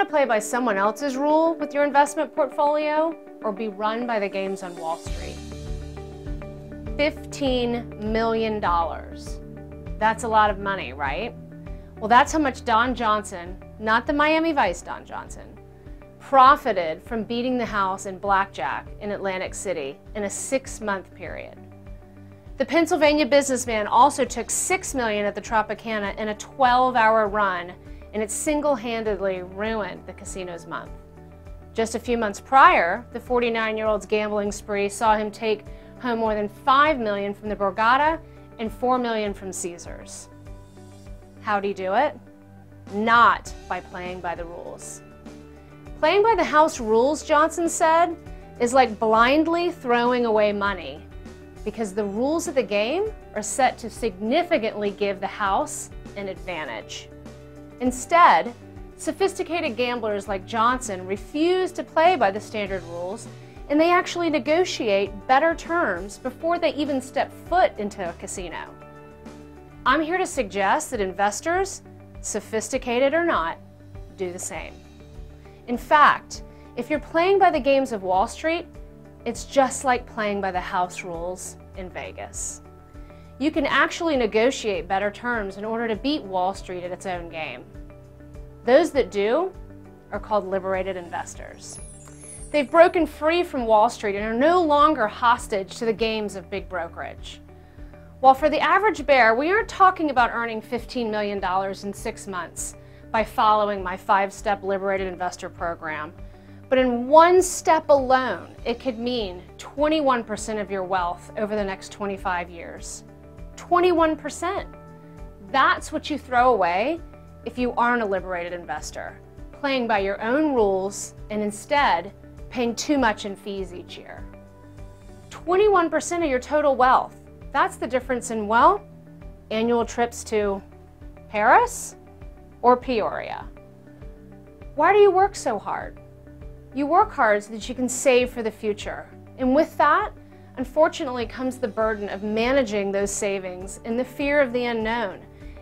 to play by someone else's rule with your investment portfolio or be run by the games on Wall Street? $15 million. That's a lot of money, right? Well, that's how much Don Johnson, not the Miami Vice Don Johnson, profited from beating the house in blackjack in Atlantic City in a 6-month period. The Pennsylvania businessman also took $6 million at the Tropicana in a 12-hour run, and it single-handedly ruined the casino's month. Just a few months prior, the 49-year-old's gambling spree saw him take home more than $5 million from the Borgata and $4 million from Caesars. How'd he do it? Not by playing by the rules. Playing by the house rules, Johnson said, is like blindly throwing away money, because the rules of the game are set to significantly give the house an advantage. Instead, sophisticated gamblers like Johnson refuse to play by the standard rules, and they actually negotiate better terms before they even step foot into a casino. I'm here to suggest that investors, sophisticated or not, do the same. In fact, if you're playing by the games of Wall Street, it's just like playing by the house rules in Vegas. You can actually negotiate better terms in order to beat Wall Street at its own game. Those that do are called liberated investors. They've broken free from Wall Street and are no longer hostage to the games of big brokerage. While for the average bear, we aren't talking about earning $15 million in 6 months by following my 5-step liberated investor program. But in 1 step alone, it could mean 21% of your wealth over the next 25 years. 21%. That's what you throw away if you aren't a liberated investor, playing by your own rules and instead paying too much in fees each year. 21% of your total wealth. That's the difference in, well, annual trips to Paris or Peoria. Why do you work so hard? You work hard so that you can save for the future. And with that, unfortunately, comes the burden of managing those savings and the fear of the unknown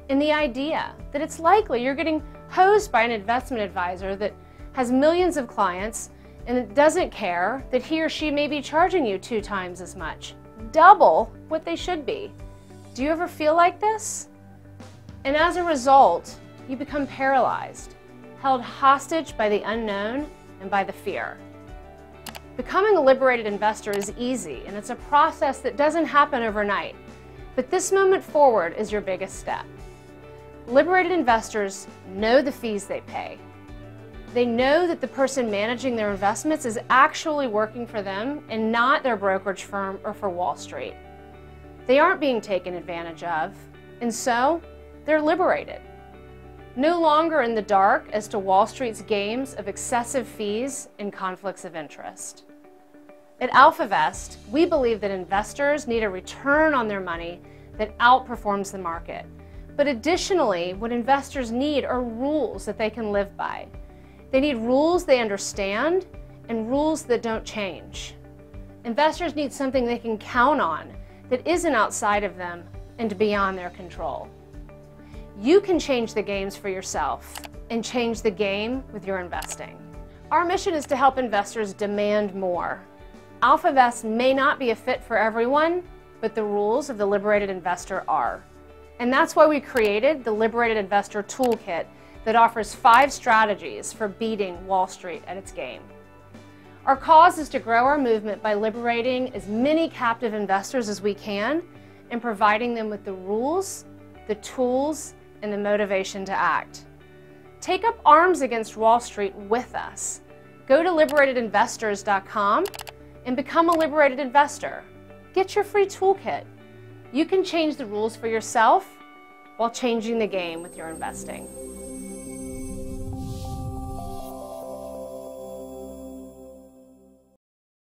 and the idea that it's likely you're getting hosed by an investment advisor that has millions of clients and it doesn't care that he or she may be charging you 2 times as much, double what they should be. Do you ever feel like this? And as a result, you become paralyzed, held hostage by the unknown and by the fear. Becoming a liberated investor is easy, and it's a process that doesn't happen overnight. But this moment forward is your biggest step. Liberated investors know the fees they pay. They know that the person managing their investments is actually working for them and not their brokerage firm or for Wall Street. They aren't being taken advantage of, and so they're liberated. No longer in the dark as to Wall Street's games of excessive fees and conflicts of interest. At AlphaVest, we believe that investors need a return on their money that outperforms the market. But additionally, what investors need are rules that they can live by. They need rules they understand and rules that don't change. Investors need something they can count on that isn't outside of them and beyond their control. You can change the games for yourself and change the game with your investing. Our mission is to help investors demand more. AlphaVest may not be a fit for everyone, but the rules of the liberated investor are. And that's why we created the Liberated Investor Toolkit that offers 5 strategies for beating Wall Street at its game. Our cause is to grow our movement by liberating as many captive investors as we can and providing them with the rules, the tools, and the motivation to act. Take up arms against Wall Street with us. Go to liberatedinvestors.com and become a liberated investor. Get your free toolkit. You can change the rules for yourself while changing the game with your investing.